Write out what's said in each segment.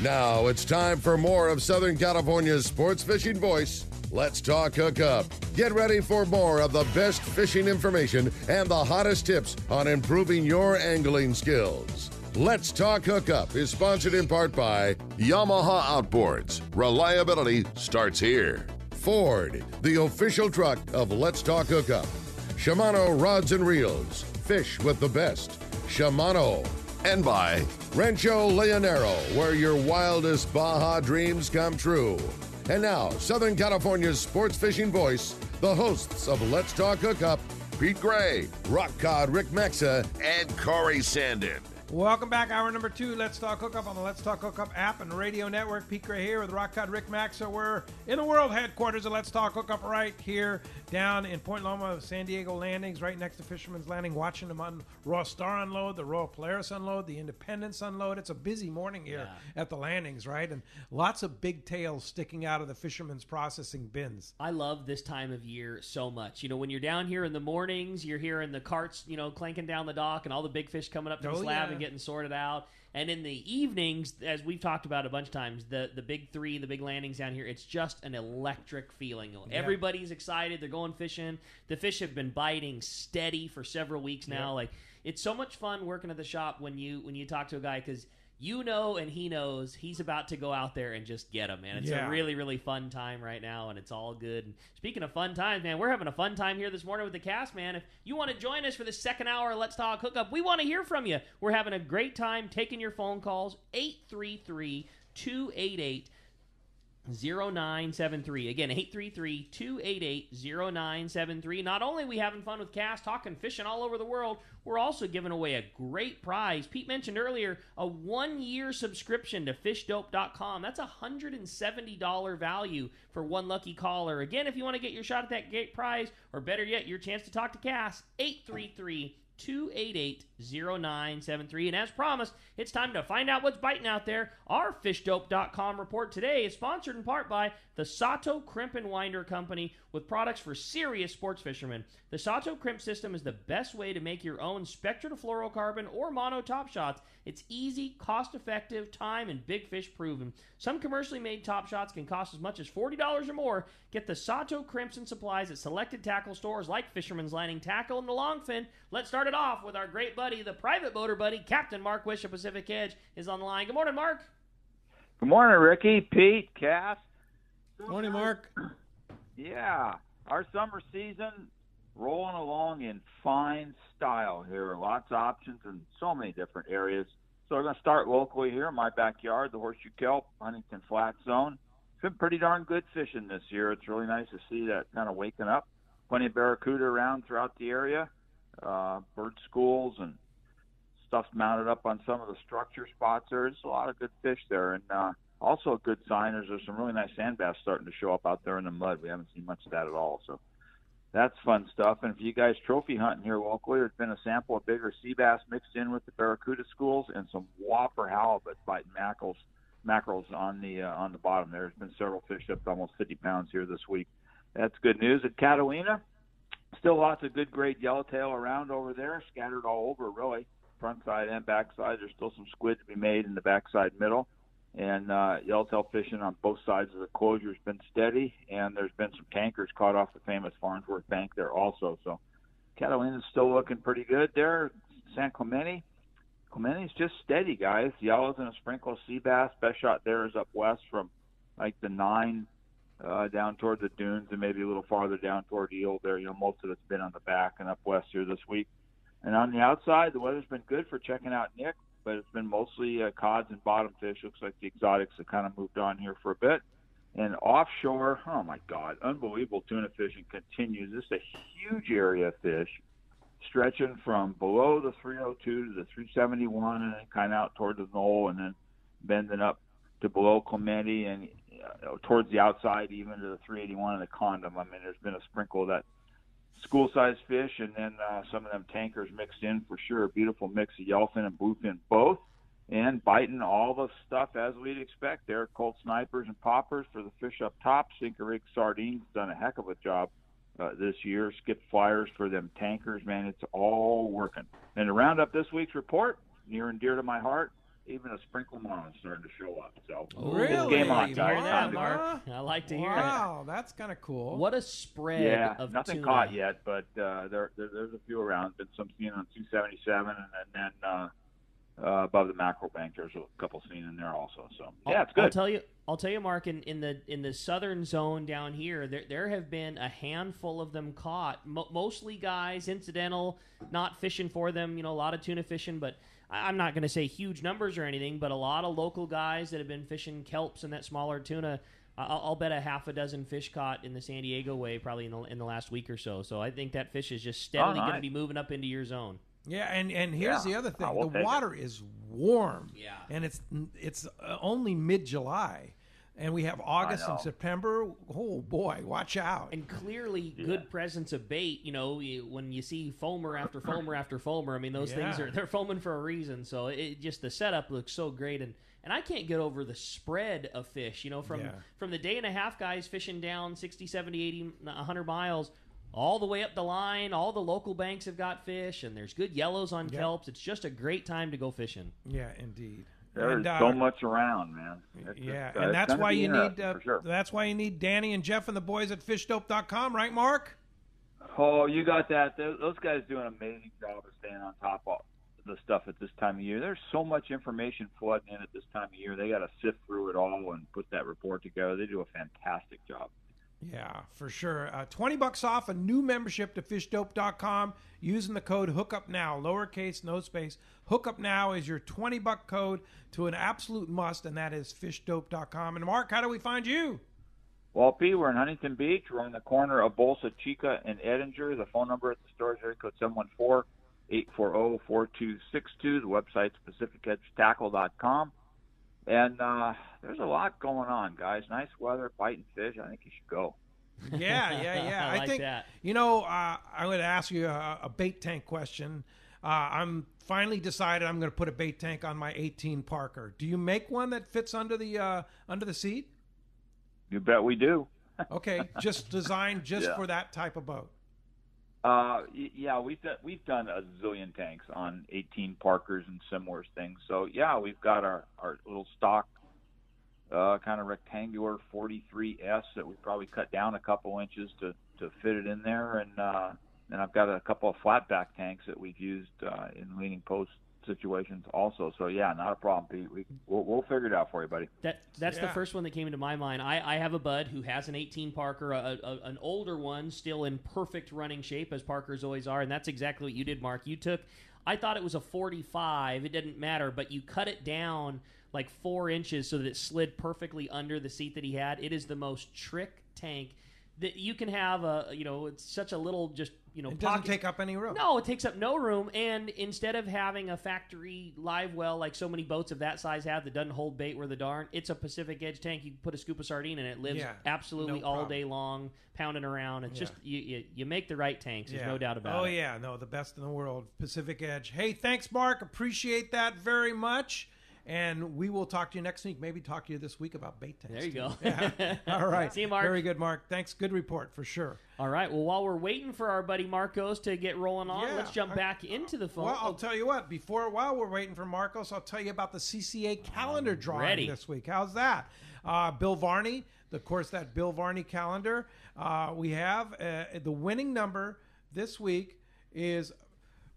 Now it's time for more of Southern California's sports fishing voice. Let's talk Hookup. Get ready for more of the best fishing information and the hottest tips on improving your angling skills. Let's Talk Hookup is sponsored in part by Yamaha Outboards. Reliability starts here. Ford, the official truck of Let's Talk Hookup. Shimano Rods and Reels. Fish with the best. Shimano. And by Rancho Leonero, where your wildest Baja dreams come true. And now, Southern California's sports fishing voice, the hosts of Let's Talk Hookup, Pete Gray, Rock Cod Rick Mexa, and Corey Sandin. Welcome back. Hour number 2, Let's Talk Hookup on the Let's Talk Hookup app and radio network. Pete Gray here with Rock Cod Rick Maxa. We're in the world headquarters of Let's Talk Hookup right here down in Point Loma, San Diego Landings, right next to Fisherman's Landing, watching them on Royal Star unload, the Royal Polaris unload, the Independence unload. It's a busy morning here at the landings, right? And lots of big tails sticking out of the fishermen's processing bins. I love this time of year so much. You know, when you're down here in the mornings, you're hearing the carts, you know, clanking down the dock and all the big fish coming up to the slab and getting sorted out. And in the evenings, as we've talked about a bunch of times, the big three, the big landings down here, it's just an electric feeling. Everybody's excited. They're going fishing. The fish have been biting steady for several weeks now. Like, it's so much fun working at the shop when you talk to a guy, because you know and he knows he's about to go out there and just get them, man. It's a really, really fun time right now, and it's all good. And speaking of fun times, man, we're having a fun time here this morning with the Cassman. If you want to join us for the second hour of Let's Talk Hookup, we want to hear from you. We're having a great time taking your phone calls, 833-288-0973. Again, 833-288-0973. Not only are we having fun with Cass, talking fishing all over the world, we're also giving away a great prize. Pete mentioned earlier a 1-year subscription to fishdope.com. That's a $170 value for one lucky caller. Again, if you want to get your shot at that great prize, or better yet, your chance to talk to Cass, 833-288-0973. And as promised, it's time to find out what's biting out there. Our fishdope.com report today is sponsored in part by the Sato Crimp and Winder Company, with products for serious sports fishermen. The Sato Crimp system is the best way to make your own Spectra to fluorocarbon or mono top shots. It's easy, cost-effective, time, and big fish proven. Some commercially made top shots can cost as much as $40 or more. Get the Sato Crimps and supplies at selected tackle stores like Fisherman's Landing Tackle and the Longfin. Let's start it off with our great buddy, the private boater buddy, Captain Mark Wish of Pacific Edge, is on the line. Good morning, Mark. Good morning, Ricky, Pete, Cass. Good morning, Mark. Yeah, our summer season rolling along in fine style here. Lots of options in so many different areas. So we're going to start locally here in my backyard, the Horseshoe Kelp, Huntington Flat Zone. It's been pretty darn good fishing this year. It's really nice to see that kind of waking up. Plenty of barracuda around throughout the area, bird schools and stuff's mounted up on some of the structure spots. There's a lot of good fish there. And also a good sign is there's some really nice sand bass starting to show up out there in the mud. We haven't seen much of that at all. So that's fun stuff. And if you guys trophy hunting here locally, there's been a sample of bigger sea bass mixed in with the barracuda schools and some whopper halibut biting mackerels on the bottom. There's been several fish up to almost 50 pounds here this week. That's good news. At Catalina, still lots of good grade yellowtail around over there, scattered all over really, front side and back side. There's still some squid to be made in the backside middle. And yellowtail fishing on both sides of the closure has been steady, and there's been some tankers caught off the famous Farnsworth Bank there also. So Catalina's still looking pretty good there. San Clemente's just steady, guys. Yellows and a sprinkle of sea bass. Best shot there is up west from like the 9 down toward the dunes and maybe a little farther down toward Eel there. You know, most of it's been on the back and up west here this week. And on the outside, the weather's been good for checking out Nick, but it's been mostly cods and bottom fish. Looks like the exotics have kind of moved on here for a bit. And offshore, oh my God, unbelievable tuna fishing continues. This is a huge area of fish, stretching from below the 302 to the 371 and then kind of out toward the knoll and then bending up to below Clemente and towards the outside even to the 381 and the Condom. I mean, there's been a sprinkle of that school-sized fish, and then some of them tankers mixed in for sure. A beautiful mix of yellowfin and bluefin both, and biting all the stuff as we'd expect. There, Colt snipers and poppers for the fish up top. Sinker rig sardines done a heck of a job this year. Skip flyers for them tankers, man. It's all working. And to round up this week's report, near and dear to my heart, even a sprinkle mon starting to show up. So really? It's game on, Hear guys. that, Mark? I like to hear it. Wow, that's kind of cool. What a spread Yeah, of nothing tuna. caught yet, but there's a few around. Been some seen on 277, and then above the mackerel bank, there's a couple seen in there also. So yeah, it's good. I'll tell you, Mark. In the southern zone down here, there have been a handful of them caught. Mostly guys, incidental, not fishing for them. A lot of tuna fishing, but I'm not going to say huge numbers or anything. But a lot of local guys that have been fishing kelps and that smaller tuna. I'll bet a half a dozen fish caught in the San Diego way probably in the last week or so. So I think that fish is just steadily going to be moving up into your zone. Yeah, and here's the other thing: we'll the water is warm. Yeah, and it's only mid-July, and we have August and September. Oh boy, watch out! And clearly, good presence of bait. When you see foamer after foamer after foamer, I mean, those things they're foaming for a reason. So it just the setup looks so great, and I can't get over the spread of fish. From the day and a half guys fishing down 60, 70, 80, 100 miles. All the way up the line, all the local banks have got fish, and there's good yellows on kelps. It's just a great time to go fishing. Yeah, indeed. There's so much around, man. And that's why you need that's why you need Danny and Jeff and the boys at fishdope.com, right, Mark? Oh, you got that. Those guys do an amazing job of staying on top of the stuff at this time of year. There's so much information flooding in at this time of year. They got to sift through it all and put that report together. They do a fantastic job. Yeah, for sure. $20 off a new membership to fishdope.com using the code Hookup Now, lowercase, no space. Hookup Now is your $20 code to an absolute must, and that is fishdope.com. And Mark, how do we find you? Well, P, we're in Huntington Beach. We're on the corner of Bolsa Chica and Edinger. The phone number at the store is area code 714-840-4262. The website's PacificEdgeTackle.com. And there's a lot going on, guys. Nice weather, biting fish. I think you should go. Yeah. I think that. I'm going to ask you a bait tank question. I'm finally decided I'm going to put a bait tank on my 18 Parker. Do you make one that fits under the seat? You bet we do. Okay, just designed for that type of boat. Yeah, we've done a zillion tanks on 18 Parkers and similar things. So yeah, we've got our little stock kind of rectangular 43S that we probably cut down a couple inches to fit it in there, and I've got a couple of flatback tanks that we've used in leaning post situations also. So yeah, not a problem, Pete. We'll figure it out for you, buddy. That's the first one that came into my mind. I have a bud who has an 18 Parker, an older one, still in perfect running shape, as Parkers always are, and that's exactly what you did, Mark. I thought it was a 45. It didn't matter, but you cut it down like 4 inches so that it slid perfectly under the seat that he had. It is the most trick tank that you can have. It's such a little it doesn't take up any room. No, it takes up no room. And instead of having a factory live well like so many boats of that size have that doesn't hold bait where the darn, it's a Pacific Edge tank. You can put a scoop of sardine in it. It lives absolutely all day long, pounding around. It's just you make the right tanks. There's no doubt about it. Oh yeah, no, the best in the world, Pacific Edge. Hey, thanks, Mark. Appreciate that very much. And we will talk to you next week. Maybe talk to you this week about bait tanks. There you go. Yeah. All right. See you, Mark. Very good, Mark. Thanks. Good report for sure. All right. Well, while we're waiting for our buddy Marcos to get rolling on, let's jump back into the phone. Well, I'll tell you what. While we're waiting for Marcos, I'll tell you about the CCA calendar drawing this week. How's that? Bill Varney, of course, that Bill Varney calendar. We have the winning number this week is.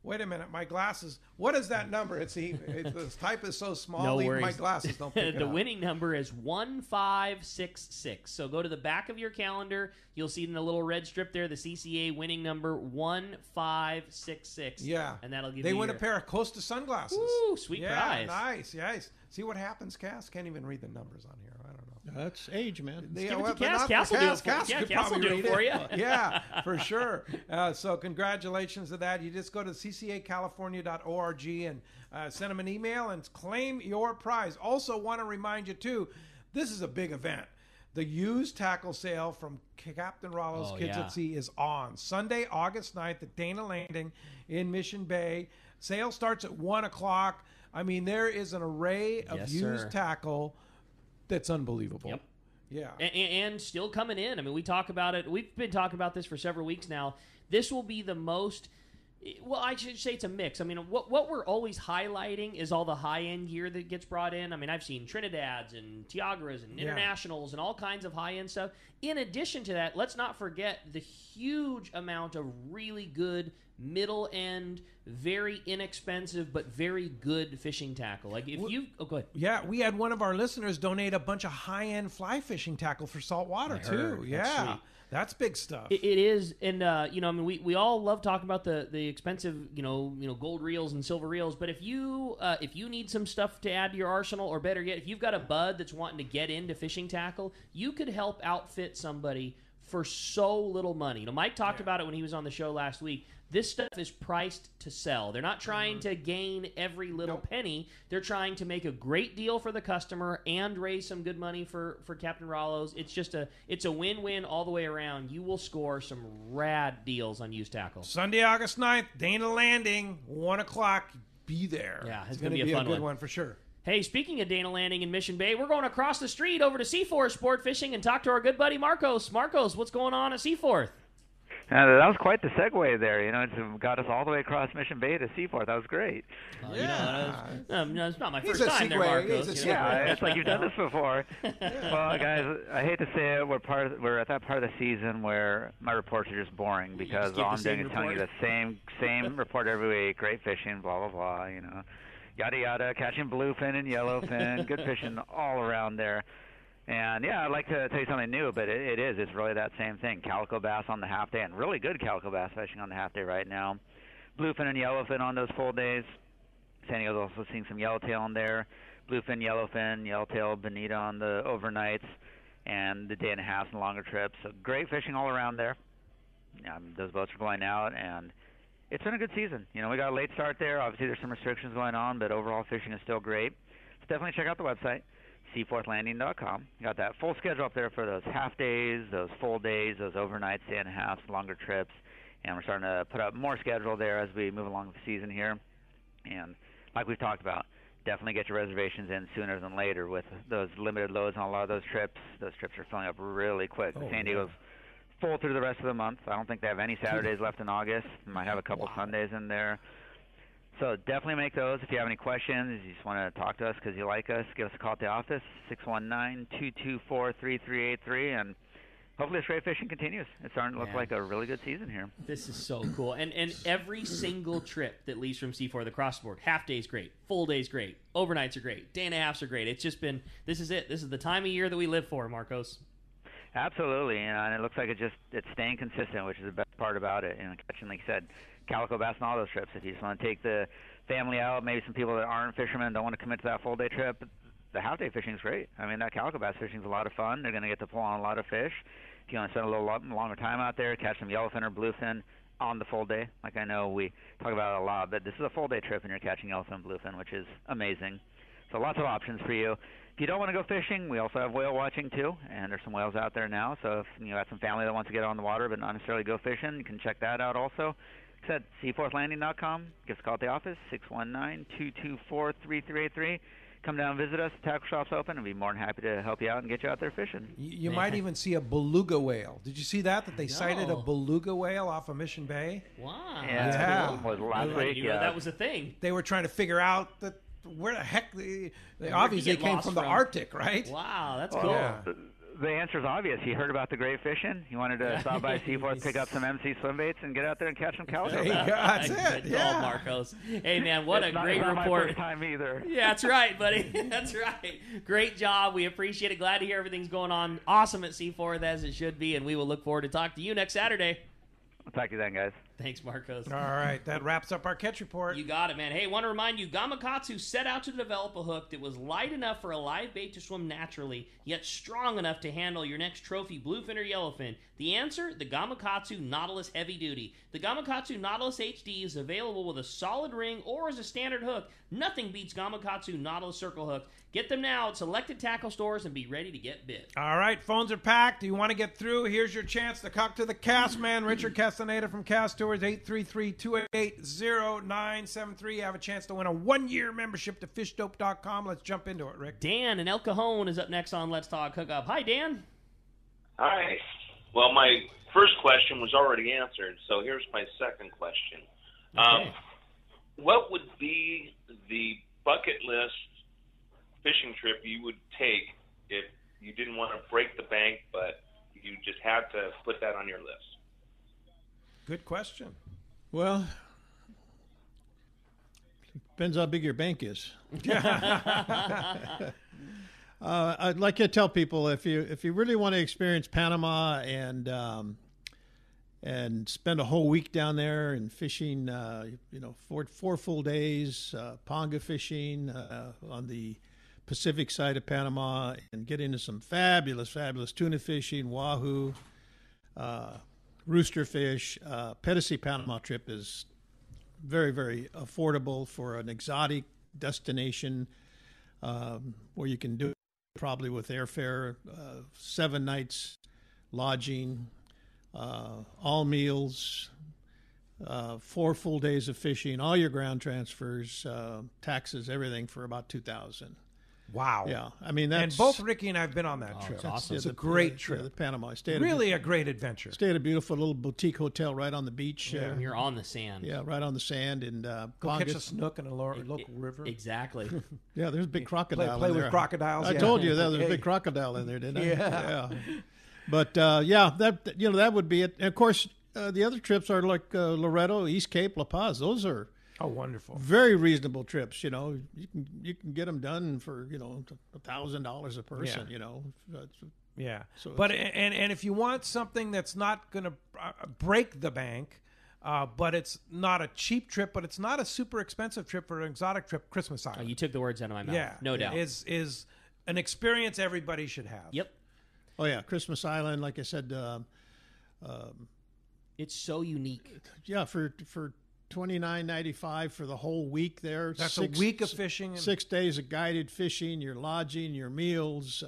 Wait a minute, my glasses. What is that number? The type is so small. No worries. My glasses don't pick it The up. winning number is 1566. So go to the back of your calendar. You'll see in the little red strip there the CCA winning number 1566. Yeah, and that'll give they you. win a pair of Costa sunglasses. Ooh, sweet prize. Nice. See what happens, Cass? Can't even read the numbers on here. I don't know. That's age, man. Give it to Cass. Cass will do it for you. Yeah, Cass will do it for you. Yeah, for sure. So congratulations to that. You just go to ccacalifornia.org and send them an email and claim your prize. Also want to remind you, too, this is a big event. The used tackle sale from Captain Rollo's Kids at Sea is on Sunday, August 9th at Dana Landing in Mission Bay. Sale starts at 1 o'clock. I mean, there is an array of used tackle that's unbelievable. Yep. Yeah. And still coming in. I mean, we talk about it. We've been talking about this for several weeks now. This will be the most Well, I should say it's a mix. I mean, what we're always highlighting is all the high-end gear that gets brought in. I mean, I've seen Trinidads and Tiagras and Internationals and all kinds of high-end stuff. In addition to that, let's not forget the huge amount of really good middle-end, very inexpensive, but very good fishing tackle. Like if you... Oh, go ahead. Yeah, we had one of our listeners donate a bunch of high-end fly fishing tackle for saltwater, too. Yeah. That's big stuff. It is, and I mean, we all love talking about the expensive, gold reels and silver reels. But if you need some stuff to add to your arsenal, or better yet, if you've got a bud that's wanting to get into fishing tackle, you could help outfit somebody for so little money. Mike talked about it when he was on the show last week. This stuff is priced to sell. They're not trying to gain every little penny. They're trying to make a great deal for the customer and raise some good money for Captain Rollo's. It's a win-win all the way around. You will score some rad deals on used tackle. Sunday, August 9th, Dana Landing, 1 o'clock. Be there. Yeah, it's going to be a good one for sure. Hey, speaking of Dana Landing in Mission Bay, we're going across the street over to Seaforth Sport Fishing and talk to our good buddy Marcos. Marcos, what's going on at Seaforth? That was quite the segue there. It got us all the way across Mission Bay to Seaforth. That was great. It's not my first time there, Marcos. It's like you've done this before. Well, guys, I hate to say it, we're at that part of the season where my reports are just boring because all I'm doing is telling you the same report every week. Great fishing, blah blah blah. Yada yada, catching bluefin and yellowfin, good fishing all around there. And, I'd like to tell you something new, but it's really that same thing. Calico bass on the half day, and really good calico bass fishing on the half day right now. Bluefin and yellowfin on those full days. San Diego's also seeing some yellowtail in there. Bluefin, yellowtail, bonita on the overnights, and the day and a half and longer trips. So great fishing all around there. Those boats are going out, and it's been a good season. We got a late start there. Obviously, there's some restrictions going on, but overall fishing is still great. So definitely check out the website. seaforthlanding.com. You got that full schedule up there for those half days, those full days, those overnights, day and a half, longer trips, and we're starting to put up more schedule there as we move along with the season here. And like we've talked about, definitely get your reservations in sooner than later with those limited loads on a lot of those trips. Those trips are filling up really quick. San Diego's full through the rest of the month. I don't think they have any Saturdays left in August. They might have a couple Sundays in there. So definitely make those. If you have any questions, you just want to talk to us because you like us, give us a call at the office, 619-224-3383, and hopefully this great fishing continues. It's starting to look like a really good season here. This is so cool. And every single trip that leaves from Seaforth across the board, half day's great, full day's great, overnights are great, day and a halfs are great. It's just been, this is it. This is the time of year that we live for, Marcos. Absolutely, and it looks like it's staying consistent, which is the best part about it. Catching, like you said, calico bass on all those trips. If you just want to take the family out, maybe some people that aren't fishermen don't want to commit to that full day trip, the half day fishing is great. I mean, that calico bass fishing is a lot of fun. They're going to get to pull on a lot of fish. If you want to spend a little longer time out there, catch some yellowfin or bluefin on the full day. Like I know we talk about it a lot, but this is a full day trip and you're catching yellowfin and bluefin, which is amazing. So lots of options for you. If you don't want to go fishing, we also have whale watching too, and there's some whales out there now. So if you have some family that wants to get on the water but not necessarily go fishing, you can check that out also. Like I said, seaforthlanding.com. Give us a call at the office, 619-224-3383. Come down and visit us. The tackle shop's open, and we'll be more than happy to help you out and get you out there fishing. You might even see a beluga whale. Did you see that they sighted a beluga whale off of Mission Bay? Wow. Yeah. Cool. Was last week. That was a thing. They were trying to figure out where the heck they obviously came from the Arctic, right? Wow, that's cool. Yeah. The answer is obvious. He heard about the great fishing. He wanted to stop by Seaforth, pick up some MC swim baits, and get out there and catch some calico. That's it. Good call, Marcos. Hey, man, what a great report. Not my first time either. Yeah, that's right, buddy. That's right. Great job. We appreciate it. Glad to hear everything's going on awesome at Seaforth, as it should be, and we will look forward to talking to you next Saturday. I'll talk to you then, guys. Thanks, Marcos. All right, that wraps up our catch report. You got it, man. Hey, want to remind you, Gamakatsu set out to develop a hook that was light enough for a live bait to swim naturally, yet strong enough to handle your next trophy bluefin or yellowfin. The answer? The Gamakatsu Nautilus Heavy Duty. The Gamakatsu Nautilus HD is available with a solid ring or as a standard hook. Nothing beats Gamakatsu Nautilus Circle Hook. Get them now at selected tackle stores and be ready to get bit. All right, phones are packed. Do you want to get through? Here's your chance to talk to the Cassman, Richard Castaneda from Cast Tours, 833-288-0973. You have a chance to win a one-year membership to fishdope.com. Let's jump into it, Rick. Dan in El Cajon is up next on Let's Talk Hookup. Hi, Dan. Hi. Well, my first question was already answered, so here's my second question. Okay. What would be the bucket list fishing trip you would take if you didn't want to break the bank, but you just had to put that on your list? Good question. Well, depends how big your bank is. I'd like to tell people if you really want to experience Panama and spend a whole week down there and fishing, 4 full days, ponga fishing on the Pacific side of Panama, and get into some fabulous tuna fishing, wahoo, rooster fish. Pedicey Panama trip is very, very affordable for an exotic destination where you can do it probably with airfare, 7 nights lodging, all meals, 4 full days of fishing, all your ground transfers, taxes, everything for about $2,000. Wow. Yeah, I mean that's. And both Ricky and I have been on that trip. It's awesome. It's a great trip. The Panama. Really a great adventure. Stayed at a beautiful little boutique hotel right on the beach. Yeah. You're on the sand. Yeah, right on the sand, and Go catch a snook in a local river. Exactly. yeah, there's a big crocodile. Play in there. with crocodiles. I told you that there's a big crocodile in there, didn't I? Yeah. But that would be it. And of course, the other trips are like Loreto, East Cape, La Paz. Those are wonderful. very reasonable trips. You can get them done for $1,000 a person. Yeah. Yeah. So but and if you want something that's not going to break the bank, but it's not a cheap trip, but it's not a super expensive trip or an exotic trip, Christmas Island. You took the words out of my mouth. Yeah. No doubt. Is an experience everybody should have. Yep. Oh yeah, Christmas Island. Like I said, It's so unique. yeah, for $29.95 for the whole week there. That's a week of fishing. 6 days of guided fishing, your lodging, your meals.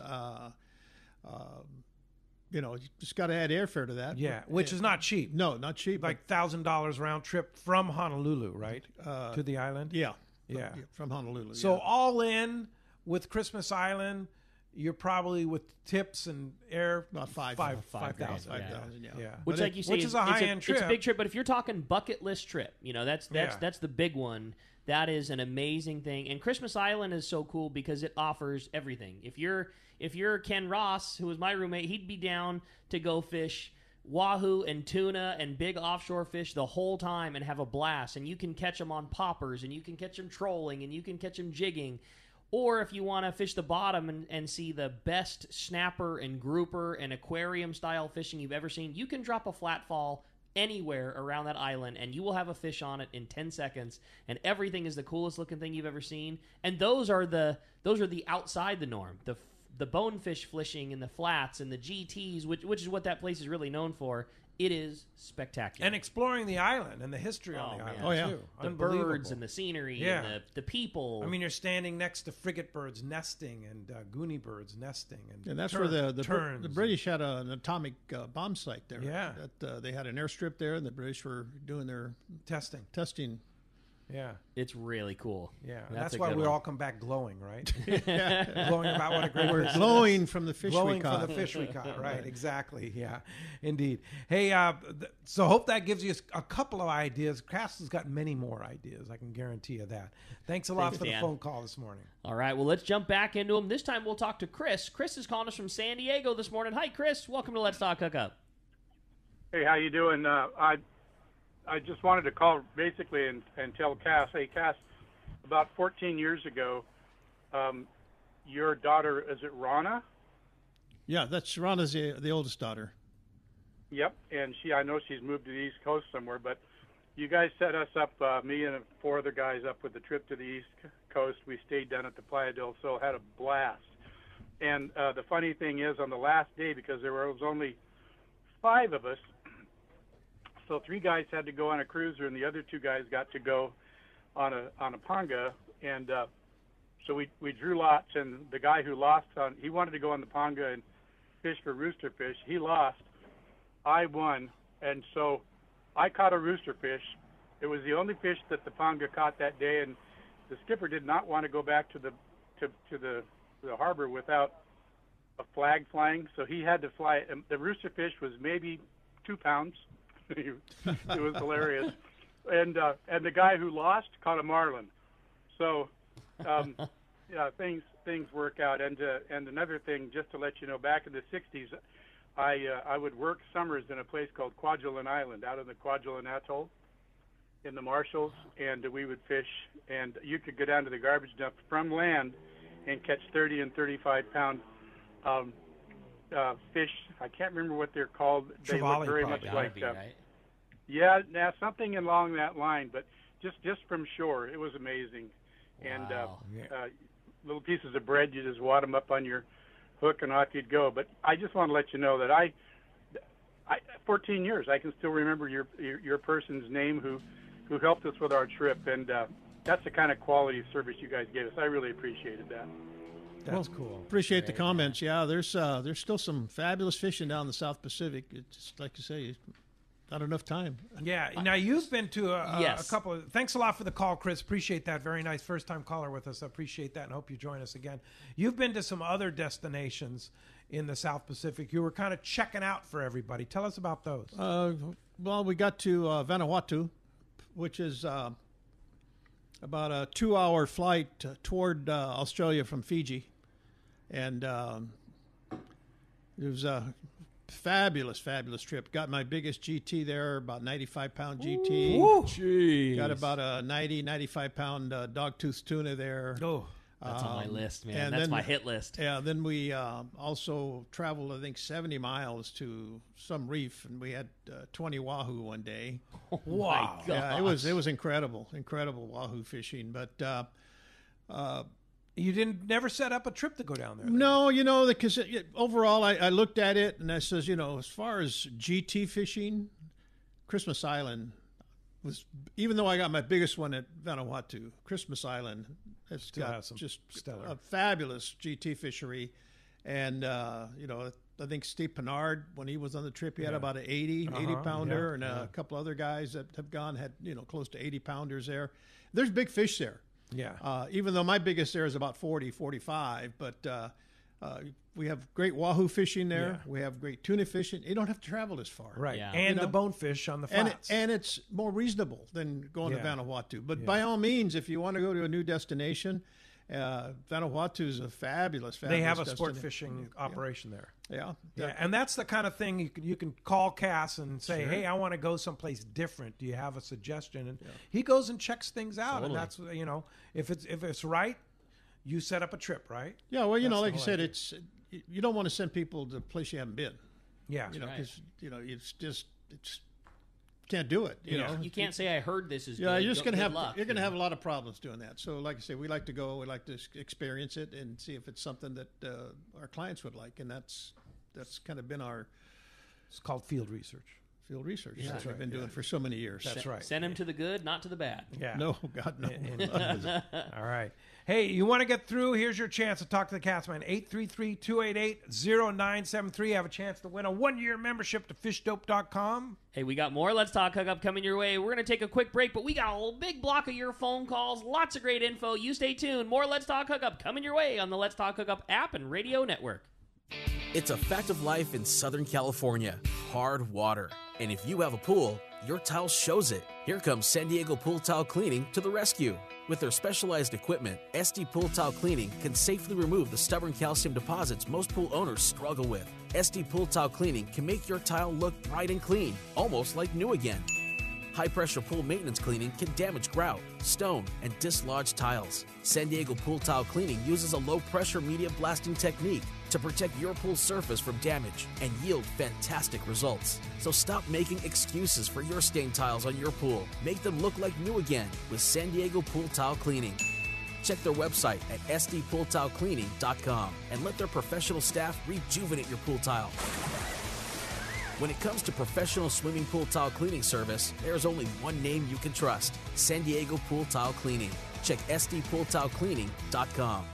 You just got to add airfare to that. Yeah, which is not cheap. No, not cheap. Like $1,000 round trip from Honolulu, right? To the island. Yeah. Yeah. From Honolulu. So yeah. all in with Christmas Island, you're probably with tips and air About 5,000. 5,000, Yeah. Which, like you say, which is a high-end trip. It's a big trip. But if you're talking bucket list trip, that's the big one. That is an amazing thing. And Christmas Island is so cool because it offers everything. If you're Ken Ross, who was my roommate, he'd be down to go fish wahoo and tuna and big offshore fish the whole time and have a blast. And you can catch them on poppers, and you can catch them trolling, and you can catch them jigging. Or if you want to fish the bottom and see the best snapper and grouper and aquarium-style fishing you've ever seen, you can drop a flat fall anywhere around that island, and you will have a fish on it in 10 seconds, and everything is the coolest-looking thing you've ever seen. And those are the outside the norm, the bonefish fishing and the flats and the GTs, which is what that place is really known for. It is spectacular. And exploring the island and the history on the island, Oh, yeah. too. The birds and the scenery and the people. I mean, you're standing next to frigate birds nesting and goonie birds nesting. And that's where the terns. British had an atomic bomb site there. Yeah. That they had an airstrip there, and the British were doing their testing. Yeah. It's really cool. Yeah. That's why we all come back glowing, right? Glowing about what a great We're glowing from the fish we caught. From the fish we caught, right. Exactly. Yeah, indeed. Hey, so hope that gives you a couple of ideas. Cass has got many more ideas. I can guarantee you that. Thanks a lot for the phone call this morning. All right. Well, let's jump back into them. This time we'll talk to Chris. Chris is calling us from San Diego this morning. Hi, Chris. Welcome to Let's Talk Hookup. Hey, how you doing? I just wanted to call basically and tell Cass, hey, Cass, about 14 years ago, your daughter, is it Rana? Yeah, that's Rana's the oldest daughter. Yep, and I know she's moved to the East Coast somewhere, but you guys set us up, me and 4 other guys up with the trip to the East Coast. We stayed down at the Playa del Sol, had a blast. And the funny thing is, on the last day, because there was only 5 of us, so 3 guys had to go on a cruiser, and the other 2 guys got to go on a panga. And so we drew lots, and the guy who lost he wanted to go on the panga and fish for rooster fish. He lost. I won, and so I caught a rooster fish. It was the only fish that the panga caught that day, and the skipper did not want to go back to the harbor without a flag flying, so he had to fly it. And the rooster fish was maybe 2 pounds. It was hilarious. and the guy who lost caught a marlin. So, yeah, things work out. And another thing, just to let you know, back in the '60s, I would work summers in a place called Kwajalein Island, out in the Kwajalein Atoll, in the Marshalls, and we would fish. And you could go down to the garbage dump from land and catch 30 and 35-pound fish. I can't remember what they're called. They look very much like right? Yeah, now something along that line, but just from shore, it was amazing. Wow. And little pieces of bread, you just wad them up on your hook and off you'd go. But I just want to let you know that I 14 years, I can still remember your person's name who helped us with our trip, and that's the kind of quality of service you guys gave us. I really appreciated that. That's cool. Appreciate the comments. Yeah, there's still some fabulous fishing down the South Pacific. It's just like you say, not enough time. Yeah. Now you've been to a couple of. Thanks a lot for the call, Chris. Appreciate that. Very nice first-time caller with us. I appreciate that, and hope you join us again. You've been to some other destinations in the South Pacific. You were kind of checking out for everybody. Tell us about those. Well, we got to Vanuatu, which is about a 2-hour flight toward Australia from Fiji. And it was a fabulous trip. Got my biggest GT there, about 95-pound GT. Ooh, jeez. Got about a 95-pound dogtooth tuna there. Oh, that's on my list, man. And that's then, my hit list. Yeah, then we also traveled, I think, 70 miles to some reef, and we had 20 wahoo one day. Oh, my God. Yeah, it was incredible wahoo fishing. But you never set up a trip to go down there? Then? No, because overall I looked at it and I says, as far as GT fishing, Christmas Island was, even though I got my biggest one at Vanuatu, Christmas Island has got just stellar, a fabulous GT fishery. And, I think Steve Pennard, when he was on the trip, he had about an 80 pounder, and a couple other guys that have gone had, close to 80 pounders there. There's big fish there. Yeah. Even though my biggest there is about 40, 45, but we have great wahoo fishing there. Yeah. We have great tuna fishing. You don't have to travel as far. Right. Yeah. And the bonefish on the flats. And it's more reasonable than going to Vanuatu. But by all means, if you want to go to a new destination, Vanuatu is a fabulous They have a sport fishing operation there. Yeah. And that's the kind of thing you can call Cass and say, hey, I want to go someplace different. Do you have a suggestion? And he goes and checks things out. Totally. And that's, if it's right, you set up a trip, right? Yeah, well, like you said, you don't want to send people to a place you haven't been. Yeah. Because, it's can't do it. You can't say I heard this is good. You're just going to have a lot of problems doing that. So like I say, we like to go, we like to experience it and see if it's something that our clients would like. And that's kind of been it's called field research. Field research. Yeah, that's what we've been doing for so many years. That's right. Send them to the good, not to the bad. Yeah. No, God, no. All right. Hey, you want to get through? Here's your chance to talk to the Cassman. 833-288-0973. Have a chance to win a 1-year membership to fishdope.com. Hey, we got more Let's Talk Hookup coming your way. We're going to take a quick break, but we got a big block of your phone calls. Lots of great info. You stay tuned. More Let's Talk Hookup coming your way on the Let's Talk Hookup app and radio network. It's a fact of life in Southern California. Hard water. And if you have a pool, your tile shows it. Here comes San Diego Pool Tile Cleaning to the rescue. With their specialized equipment, SD Pool Tile Cleaning can safely remove the stubborn calcium deposits most pool owners struggle with. SD Pool Tile Cleaning can make your tile look bright and clean, almost like new again. High-pressure pool maintenance cleaning can damage grout, stone, and dislodge tiles. San Diego Pool Tile Cleaning uses a low-pressure media blasting technique to protect your pool surface from damage and yield fantastic results. So stop making excuses for your stained tiles on your pool. Make them look like new again with San Diego Pool Tile Cleaning. Check their website at sdpooltilecleaning.com and let their professional staff rejuvenate your pool tile. When it comes to professional swimming pool tile cleaning service, there's only one name you can trust: San Diego Pool Tile Cleaning. Check sdpooltilecleaning.com.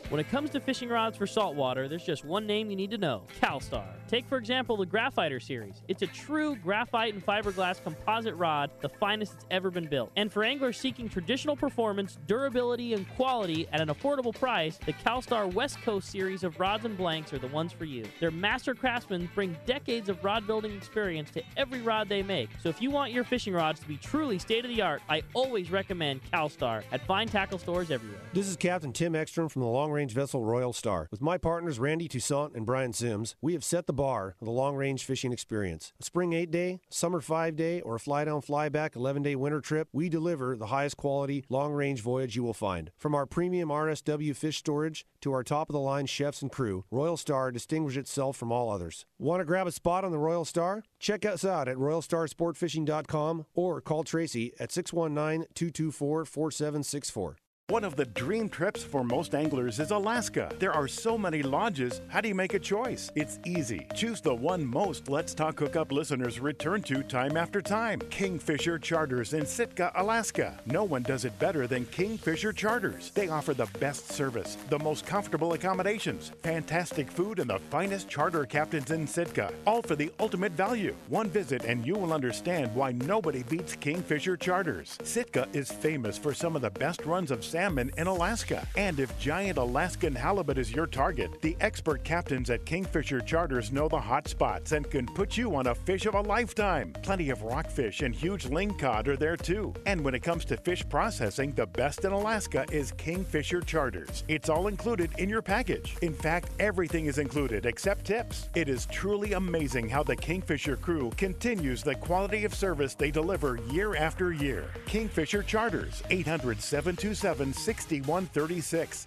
When it comes to fishing rods for saltwater, there's just one name you need to know: CalStar. Take, for example, the Graphiter series. It's a true graphite and fiberglass composite rod, the finest it's ever been built. And for anglers seeking traditional performance, durability, and quality at an affordable price, the CalStar West Coast series of rods and blanks are the ones for you. Their master craftsmen bring decades of rod building experience to every rod they make. So if you want your fishing rods to be truly state-of-the-art, I always recommend CalStar at fine tackle stores everywhere. This is Captain Tim Ekstrom from the long-range vessel Royal Star. With my partners Randy Toussaint and Brian Sims, we have set the bar of the long-range fishing experience. A spring 8-day, summer 5-day, or a fly-down, fly-back 11-day winter trip, we deliver the highest quality long-range voyage you will find. From our premium RSW fish storage to our top-of-the-line chefs and crew, Royal Star distinguishes itself from all others. Want to grab a spot on the Royal Star? Check us out at RoyalStarSportFishing.com or call Tracy at 619-224-4764. One of the dream trips for most anglers is Alaska. There are so many lodges. How do you make a choice? It's easy. Choose the one most Let's Talk Hookup listeners return to time after time. Kingfisher Charters in Sitka, Alaska. No one does it better than Kingfisher Charters. They offer the best service, the most comfortable accommodations, fantastic food, and the finest charter captains in Sitka. All for the ultimate value. One visit and you will understand why nobody beats Kingfisher Charters. Sitka is famous for some of the best runs of salmon in Alaska. And if giant Alaskan halibut is your target, the expert captains at Kingfisher Charters know the hot spots and can put you on a fish of a lifetime. Plenty of rockfish and huge lingcod are there too. And when it comes to fish processing, the best in Alaska is Kingfisher Charters. It's all included in your package. In fact, everything is included except tips. It is truly amazing how the Kingfisher crew continues the quality of service they deliver year after year. Kingfisher Charters, 800-727-6136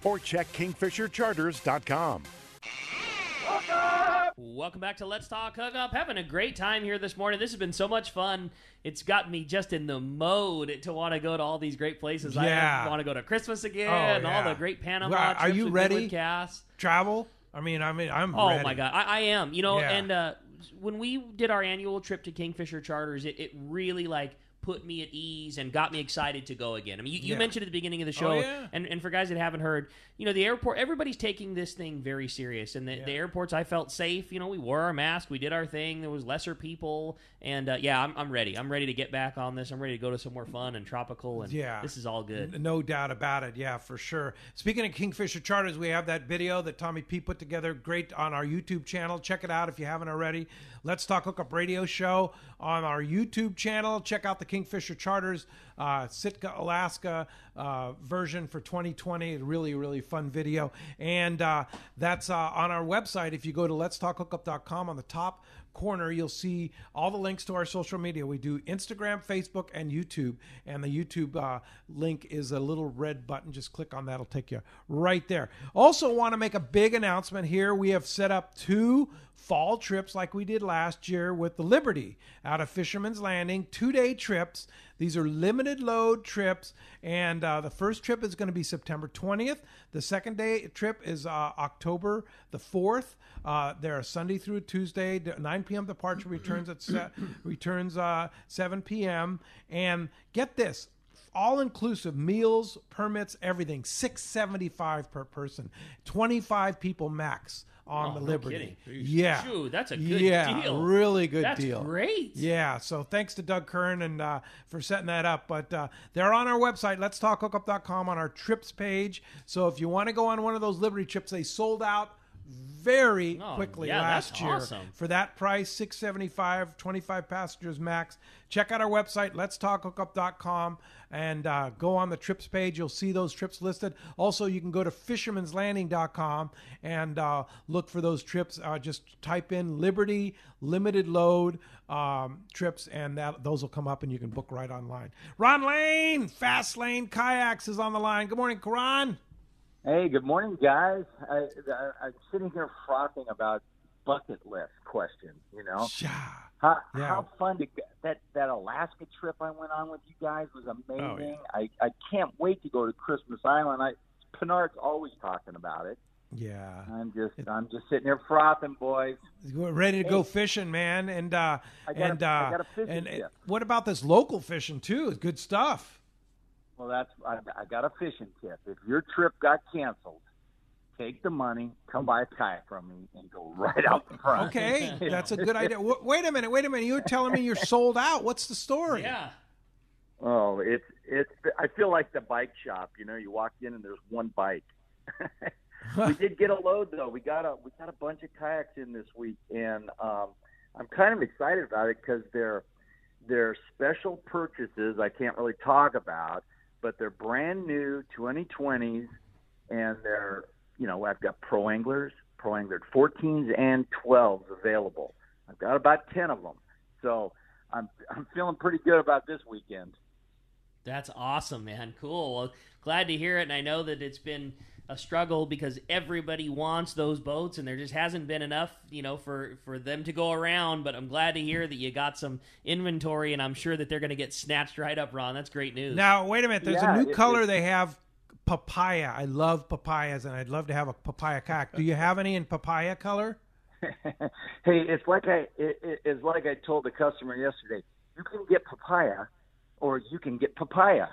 or check kingfishercharters.com. Welcome back to Let's Talk Hookup. Having a great time here this morning. This has been so much fun. It's got me just in the mode to want to go to all these great places. Yeah. I want to go to Christmas again. All the great Panama trips. Are you with ready? Cass. Travel? I'm ready. Oh my God, I am. You know, and when we did our annual trip to Kingfisher Charters, it really put me at ease and got me excited to go again. I mean, you mentioned at the beginning of the show, and for guys that haven't heard, you know, the airport, everybody's taking this thing very serious. And the airports, I felt safe. You know, we wore our mask, we did our thing. There was lesser people, and I'm ready. I'm ready to get back on this. I'm ready to go to somewhere fun and tropical, and this is all good. No doubt about it. Yeah, for sure. Speaking of Kingfisher Charters, we have that video that Tommy P put together, great, on our YouTube channel. Check it out if you haven't already. Let's Talk Hookup Radio Show on our YouTube channel. Check out the Kingfisher Charters Sitka, Alaska version for 2020. Really, really fun video. And that's on our website. If you go to letstalkhookup.com, on the top corner, you'll see all the links to our social media. We do Instagram, Facebook, and YouTube. And the YouTube link is a little red button. Just click on that. It'll take you right there. Also want to make a big announcement here. We have set up 2 fall trips like we did last year with the Liberty out of Fisherman's Landing, 2-day trips. These are limited load trips, and the first trip is going to be September 20th. The second day trip is October the 4th. They're Sunday through Tuesday, 9 p.m. departure, returns at 7 p.m. And get this, all-inclusive meals, permits, everything, $675 per person, 25 people max on the Liberty. No kidding. Yeah. Shoot, that's a good deal. Yeah, really good deal. That's great. Yeah, so thanks to Doug Kern and for setting that up. But they're on our website, letstalkhookup.com, on our trips page. So if you want to go on one of those Liberty trips, they sold out very quickly last year. Awesome. For that price, $675, 25 passengers max. Check out our website, letstalkhookup.com, and go on the trips page. You'll see those trips listed. Also, you can go to fishermanslanding.com and look for those trips. Just type in Liberty limited load trips, and those will come up, and you can book right online. Ron Lane, Fast Lane Kayaks, is on the line. Good morning, Ron. Hey, good morning, guys. I'm sitting here frothing about bucket list questions, you know. How fun to that Alaska trip I went on with you guys was amazing. Oh, yeah. I can't wait to go to Christmas Island. Pinard's always talking about it. Yeah. I'm just sitting here frothing, boys. We're ready to go fishing, man. And I got a fishing tip. What about this local fishing too? It's good stuff. Well, I got a fishing tip. If your trip got canceled, take the money, come buy a kayak from me, and go right out the front. Okay, that's a good idea. Wait a minute. You were telling me you're sold out. What's the story? Yeah. Oh, it's. I feel like the bike shop. You walk in and there's one bike. We did get a load though. We got a bunch of kayaks in this week, and I'm kind of excited about it because they're special purchases. I can't really talk about, but they're brand new 2020s, and they're. I've got Pro Angler 14s and 12s available. I've got about 10 of them, so I'm feeling pretty good about this weekend. That's awesome, man. Cool. Well, glad to hear it, and I know that it's been a struggle because everybody wants those boats, and there just hasn't been enough, for them to go around. But I'm glad to hear that you got some inventory, and I'm sure that they're going to get snatched right up, Ron. That's great news. Now, wait a minute. There's a new color they have. Papaya. I love papayas, and I'd love to have a papaya kayak. Do you have any in papaya color? Hey, it's like I told the customer yesterday. You can get papaya, or you can get papaya.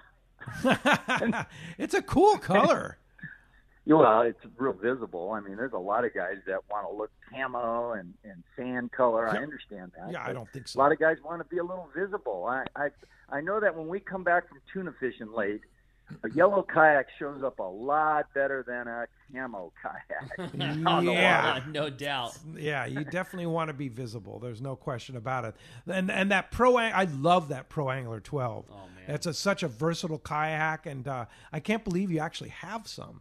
It's a cool color. Well, it's real visible. I mean, there's a lot of guys that want to look camo and sand color. I understand that. Yeah, I don't think so. A lot of guys want to be a little visible. I know that when we come back from tuna fishing late, a yellow kayak shows up a lot better than a camo kayak. Yeah, no doubt. Yeah, you definitely want to be visible. There's no question about it. And that I love that Pro Angler 12. Oh man, it's such a versatile kayak, and I can't believe you actually have some.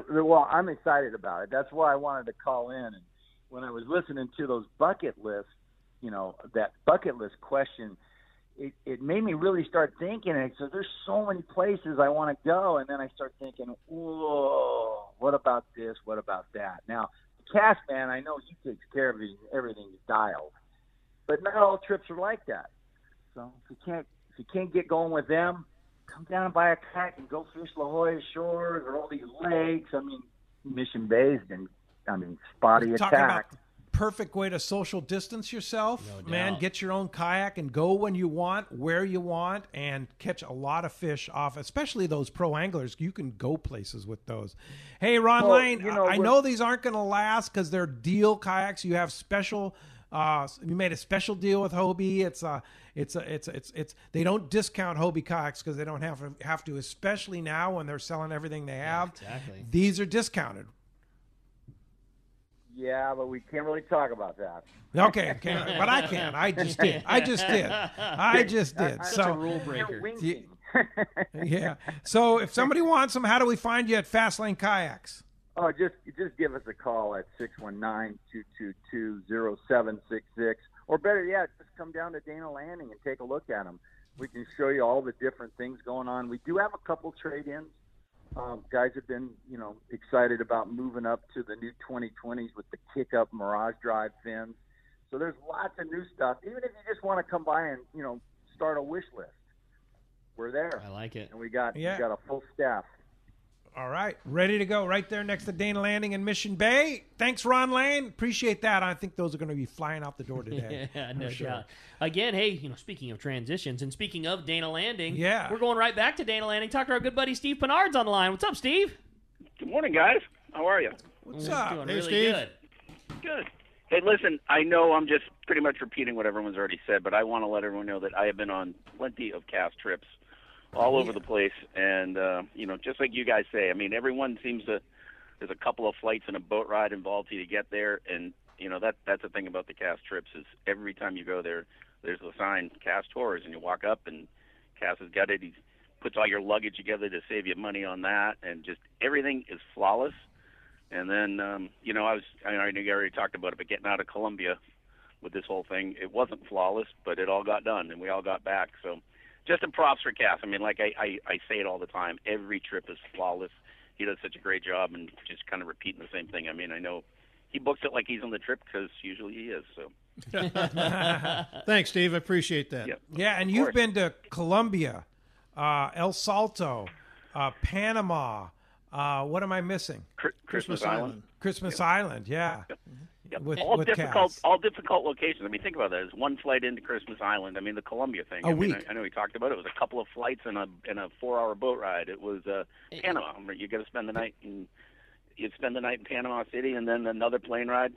Well, I'm excited about it. That's why I wanted to call in. And when I was listening to those bucket lists, that bucket list question. It made me really start thinking. And so there's so many places I want to go, and then I start thinking, whoa, what about this? What about that? Now, Cassman, I know he takes care of everything dialed, but not all trips are like that. So if you can't get going with them, come down and buy a kayak and go fish La Jolla shores or all these lakes. I mean, Mission Bay's been, spotty attack. Perfect way to social distance yourself, man. Get your own kayak and go when you want, where you want, and catch a lot of fish off, especially those pro anglers. You can go places with those. Hey, Ron Lane, I know these aren't going to last because they're deal kayaks. You have special. You made a special deal with Hobie. It's they don't discount Hobie kayaks because they don't have to, especially now when they're selling everything they have. Exactly. These are discounted. Yeah, but we can't really talk about that. Okay, but I can. I just did. Such a rule breaker. Yeah. So if somebody wants them, how do we find you at Fastlane Kayaks? Oh, just give us a call at 619-222-0766. Or better yet, just come down to Dana Landing and take a look at them. We can show you all the different things going on. We do have a couple trade-ins. Guys have been, excited about moving up to the new 2020s with the kick-up Mirage Drive fins. So there's lots of new stuff. Even if you just want to come by and, start a wish list, we're there. I like it. And we got a full staff. All right, ready to go right there next to Dana Landing in Mission Bay. Thanks, Ron Lane. Appreciate that. I think those are going to be flying out the door today. Yeah, no doubt. Again, hey, speaking of transitions and speaking of Dana Landing, yeah, we're going right back to Dana Landing. Talk to our good buddy Steve Pinard's on the line. What's up, Steve? Good morning, guys. How are you? What's up? Doing hey, really Steve. Good. Hey, listen, I know I'm just pretty much repeating what everyone's already said, but I want to let everyone know that I have been on plenty of cast trips all over the place, and just like you guys say, everyone seems to. There's a couple of flights and a boat ride involved to get there, and that's the thing about the cast trips is every time you go there, there's a sign Cast Tours, and you walk up, and Cass has got it. He puts all your luggage together to save you money on that, and just everything is flawless. And then I know you already talked about it, but getting out of Colombia with this whole thing, it wasn't flawless, but it all got done, and we all got back. So. Just a props for Cass. I say it all the time. Every trip is flawless. He does such a great job, and just kind of repeating the same thing. I know he books it like he's on the trip because usually he is. So, thanks, Steve. I appreciate that. Yeah, and you've been to Colombia, El Salto, Panama. What am I missing? Christmas Island. Christmas Island. Yeah. Yep. With all difficult locations. Thethink about that. There's one flight into Christmas Island. The Colombia thing. A week. I know we talked about it. It was a couple of flights and a 4-hour boat ride. It was Panama. You got to spend the night, and you'd spend the night in Panama City, and then another plane ride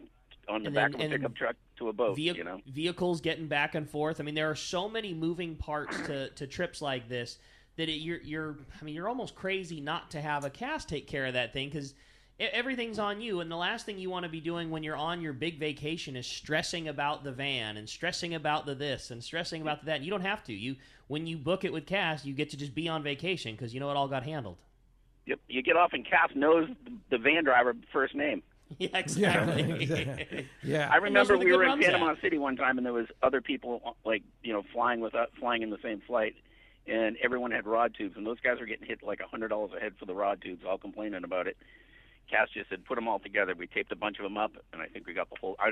on the back of a pickup truck to a boat. Vehicles getting back and forth. I mean, there are so many moving parts to trips like this that you're almost crazy not to have a cast take care of that thing, because everything's on you. And the last thing you want to be doing when you're on your big vacation is stressing about the van and stressing about the this and stressing about the that. You don't have to. When you book it with Cass, you get to just be on vacation because you know it all got handled. Yep. You get off and Cass knows the van driver first name. Yeah, exactly. Yeah. I remember we were in Panama City one time, and there was other people flying in the same flight, and everyone had rod tubes, and those guys were getting hit like $100 a head for the rod tubes, all complaining about it. Cass just said, put them all together. We taped a bunch of them up, and I think we got the whole. I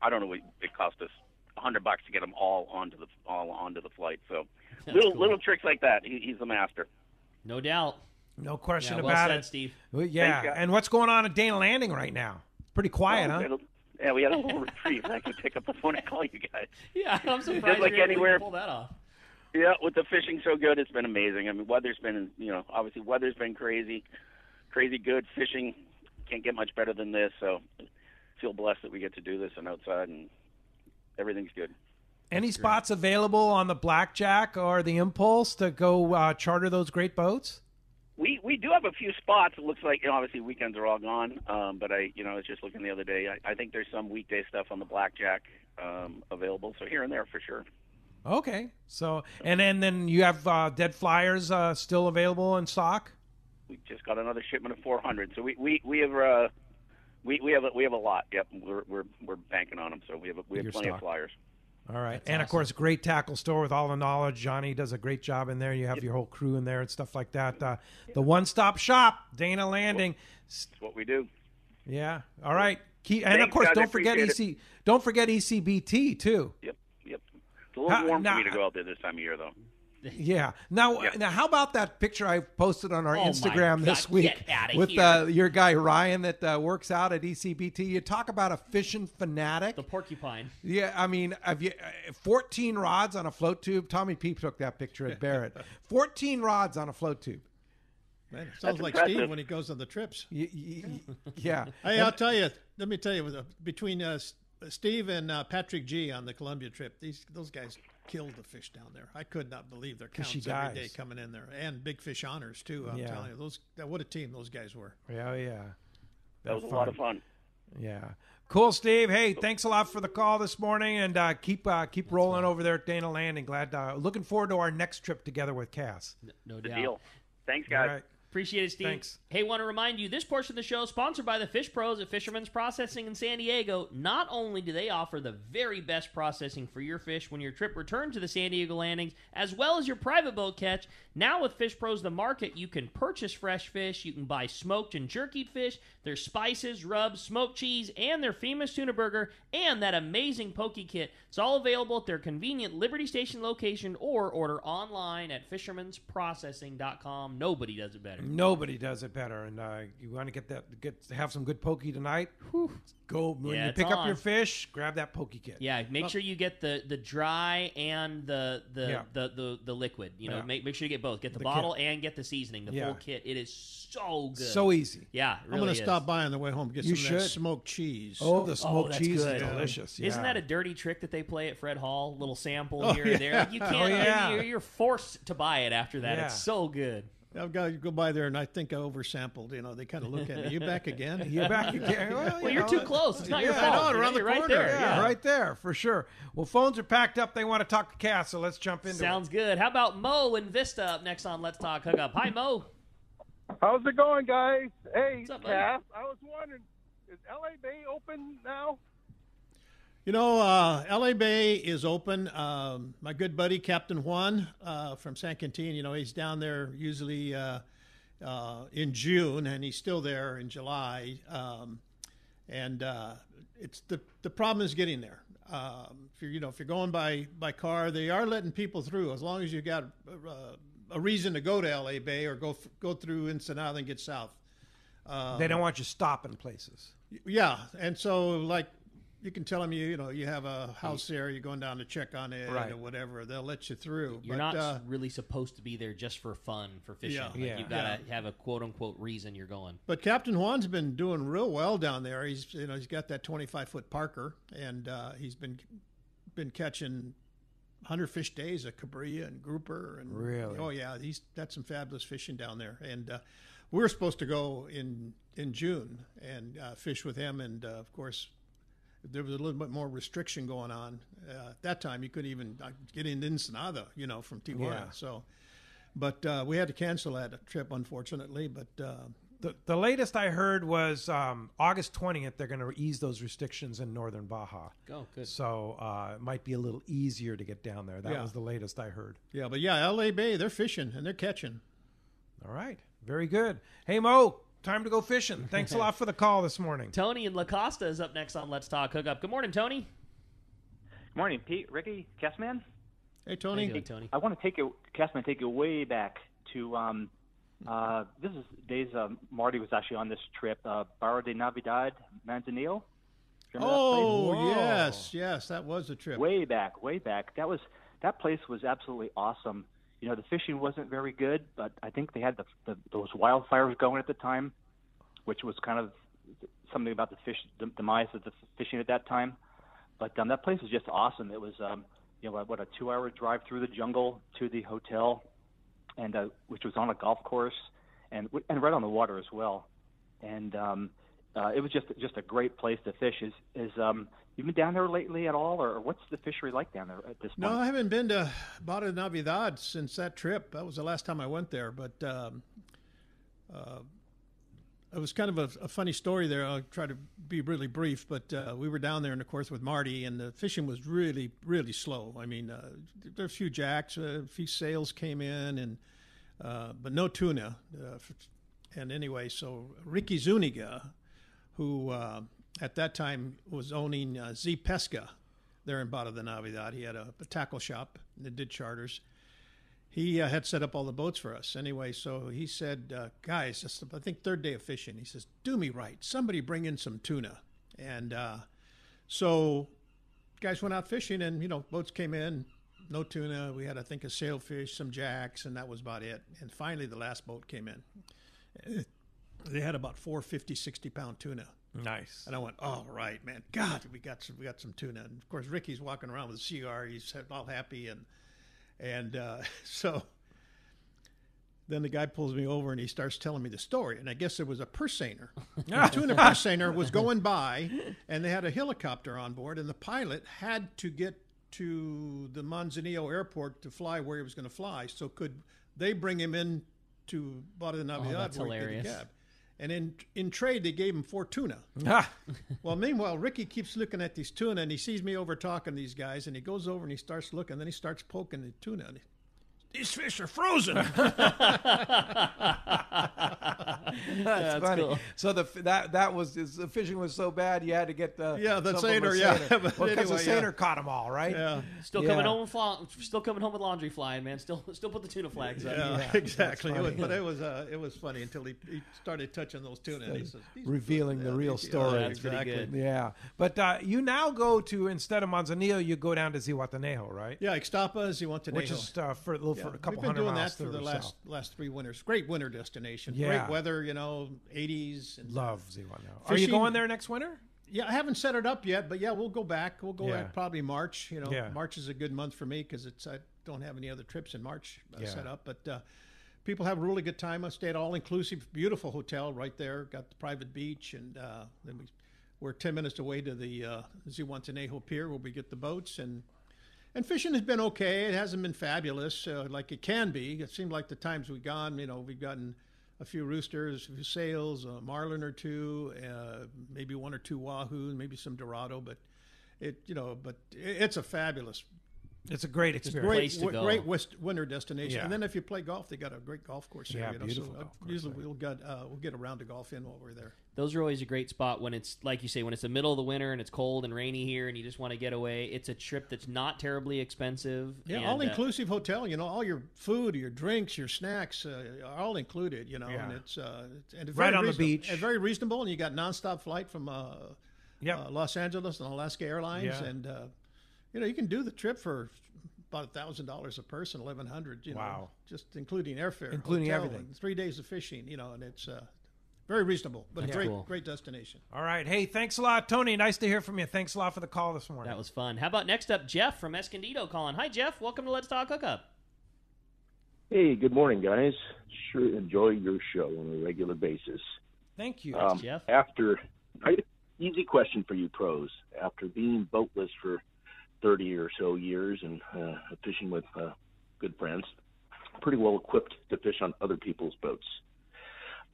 don't know. It cost us $100 to get them all onto the flight. So little tricks like that. He's the master. No doubt. No question well about said, it, Steve. Yeah. Thanks, and what's going on at Dana Landing right now? Pretty quiet, huh? Yeah, we had a little reprieve. I could pick up the phone and call you guys. Yeah, I'm surprised like you're able anywhere. to pull that off. Yeah, with the fishing so good, it's been amazing. I mean, weather's been, obviously weather's been crazy good. Fishing can't get much better than this, so I feel blessed that we get to do this and outside, and everything's good. Any spots available on the Blackjack or the Impulse to go charter those great boats? We do have a few spots. It looks like, obviously weekends are all gone, but I was just looking the other day. I think there's some weekday stuff on the Blackjack available, so here and there for sure. Okay, so and then you have Dead Flyers still available in stock. We just got another shipment of 400, so we have a lot. Yep, we're banking on them, so we have plenty of flyers. All right. That's and, awesome. Of course, great tackle store with all the knowledge. Johnny does a great job in there. You have your whole crew in there and stuff like that. The one-stop shop, Dana Landing. That's what we do. Yeah. All right. And, of course, guys, don't forget ECBT, too. Yep. It's a little warm for me to go out there this time of year, though. Yeah. Now, how about that picture I posted on our Instagram this week with your guy Ryan that works out at ECBT? You talk about a fishing fanatic. The porcupine. Yeah, I mean, 14 rods on a float tube. Tommy Peep took that picture at Barrett. 14 rods on a float tube. Man, it sounds like impressive. Steve when he goes on the trips. Yeah. Hey, I'll tell you. Let me tell you, between Steve and Patrick G on the Columbia trip, those guys killed the fish down there. I could not believe their counts every day coming in there, and big fish honors too. I'm telling you, what a team those guys were. Yeah. That was a lot of fun. Yeah. Cool, Steve. Hey, thanks a lot for the call this morning, and keep rolling over there at Dana Landing. Looking forward to our next trip together with Cass. No The doubt. deal. Thanks, guys. All right. Appreciate it, Steve. Thanks. Hey, want to remind you, this portion of the show is sponsored by the Fish Pros at Fisherman's Processing in San Diego. Not only do they offer the very best processing for your fish when your trip returns to the San Diego landings, as well as your private boat catch, now with Fish Pros The Market, you can purchase fresh fish, you can buy smoked and jerkied fish, their spices, rubs, smoked cheese, and their famous tuna burger, and that amazing poke kit. It's all available at their convenient Liberty Station location or order online at fishermansprocessing.com. Nobody does it better. Nobody does it better, and you want to have some good poke tonight. Whew, go when you pick up your fish, grab that poke kit. Yeah, make sure you get the dry and the liquid. Make sure you get both. Get the bottle kit. And get the seasoning, the full kit. It is so good, so easy. Yeah, it really I'm going to stop by on the way home and get some of that smoked cheese. Oh, the smoked cheese good. is delicious. Yeah. Isn't that a dirty trick that they play at Fred Hall? Little sample here and there. Like you can't. You're forced to buy it after that. Yeah. It's so good. I've got to go by there, and I think I oversampled. They kind of look at me. You back again? You're back again. Well, you're too close. It's not your fault. I know, around the corner. Right there. Yeah, right there, for sure. Well, phones are packed up. They want to talk to Cass, so let's jump into Sounds good. How about Mo and Vista up next on Let's Talk Hookup? Hi, Mo. How's it going, guys? Hey, What's up, buddy? Cass, I was wondering, is LA Bay open now? LA Bay is open. My good buddy, Captain Juan from San Quintin, he's down there usually in June, and he's still there in July. It's the problem is getting there. If you're going by car, they are letting people through as long as you got a reason to go to LA Bay or go through Ensenada and get south. They don't want you stopping places. Yeah, and so you can tell them you have a house there, you're going down to check on it or whatever. They'll let you through. You're not really supposed to be there just for fun, for fishing. Yeah. You've got to have a quote unquote reason you're going. But Captain Juan's been doing real well down there. He's got that 25-foot Parker, and he's been catching 100 fish days of cabrilla and grouper. And really? Oh yeah, he's got some fabulous fishing down there. And we were supposed to go in June and fish with him, and of course, there was a little bit more restriction going on. At that time, you couldn't even get in Ensenada, from Tijuana. Yeah. So, but we had to cancel that trip, unfortunately. But the latest I heard was August 20th, they're going to ease those restrictions in northern Baja. Oh, good. So it might be a little easier to get down there. That was the latest I heard. Yeah, but LA Bay, they're fishing and they're catching. All right. Very good. Hey, Mo. Time to go fishing. Thanks a lot for the call this morning. Tony in La Costa is up next on Let's Talk Hookup. Good morning, Tony. Good morning, Pete, Ricky, Cassman. Hey, Tony. How you doing, Tony? I want to take you way back to this is days Marty was actually on this trip, Barra de Navidad, Manzanillo. Oh, yes, that was a trip. Way back. That place was absolutely awesome. The fishing wasn't very good, but I think they had those wildfires going at the time, which was kind of something about the demise of the fishing at that time. But that place was just awesome. It was, a 2-hour drive through the jungle to the hotel, and which was on a golf course and right on the water as well. And it was just a great place to fish. Is you been down there lately at all, or what's the fishery like down there at this point? No, I haven't been to Barra de Navidad since that trip. That was the last time I went there. But it was kind of a funny story there. I'll try to be really brief. But we were down there, and of course, with Marty, and the fishing was really, really slow. I mean, there were a few jacks, a few sails came in, and but no tuna. And anyway, so Ricky Zuniga, who at that time was owning Z Pesca there in Barra de Navidad. He had a tackle shop that did charters. He had set up all the boats for us. Anyway, so he said, guys, I think third day of fishing, he says, do me right. Somebody bring in some tuna. And so guys went out fishing, and, boats came in, no tuna. We had, I think, a sailfish, some jacks, and that was about it. And finally, the last boat came in. They had about 4 50, 60-pound tuna. Nice. And I went, all right, man. God, we got some tuna. And of course, Ricky's walking around with a cigar. He's all happy, and so then the guy pulls me over and he starts telling me the story. And I guess there was a purse seiner. A tuna purse seiner was going by, and they had a helicopter on board, and the pilot had to get to the Manzanillo airport to fly where he was going to fly. So could they bring him in to Barra de Navidad? That's where hilarious. he did the cab? And in trade, they gave him 4 tuna. Well, meanwhile, Ricky keeps looking at these tuna, and he sees me over talking to these guys, and he goes over and he starts looking. Then he starts poking the tuna. And these fish are frozen. That's funny. Cool. So the fishing was so bad you had to get the seiner. Yeah, because the seiner caught them all, right? Yeah. Still coming home with laundry flying, man. Still put the tuna flags up. Yeah, exactly. But it was funny until he started touching those tuna. And he says, revealing the real story. That's pretty good. Yeah, but you now go to, instead of Manzanillo, you go down to Zihuatanejo, right? Yeah, Ixtapa, Zihuatanejo, which is for a couple hundred miles. We've been doing that for the last 3 winters. Great winter destination. Yeah. Great weather. 80s. And love Zihuatanejo. Are you going there next winter? Yeah, I haven't set it up yet, but yeah, we'll go back. We'll go back probably March. March is a good month for me because I don't have any other trips in March set up. But people have a really good time. I stay at all-inclusive, beautiful hotel right there. Got the private beach, and then we're 10 minutes away to the Zihuatanejo Pier where we get the boats. And fishing has been okay. It hasn't been fabulous like it can be. It seemed like the times we've gone, we've gotten a few roosters, a few sails, a marlin or two, maybe 1 or 2 wahoo, maybe some dorado. But it's a fabulous. It's a great experience. Great winter destination. Yeah. And then if you play golf, they got a great golf course there. Beautiful. So usually we'll get around to golf in while we're there. Those are always a great spot when it's, like you say, when it's the middle of the winter and it's cold and rainy here and you just want to get away. It's a trip that's not terribly expensive. Yeah, all-inclusive hotel. All your food, your drinks, your snacks are all included. And it's right on the beach. It's very reasonable, and you got nonstop flight from Los Angeles and Alaska Airlines, and you can do the trip for about $1,000 a person, $1,100. Wow. Just including airfare, including hotel, everything. 3 days of fishing, and it's very reasonable, but great destination. All right. Hey, thanks a lot, Tony. Nice to hear from you. Thanks a lot for the call this morning. That was fun. How about next up, Jeff from Escondido calling. Hi, Jeff. Welcome to Let's Talk Hookup. Hey, good morning, guys. Sure enjoy your show on a regular basis. Thank you. Thanks, Jeff. Easy question for you pros. After being boatless for 30 or so years and fishing with good friends, pretty well equipped to fish on other people's boats.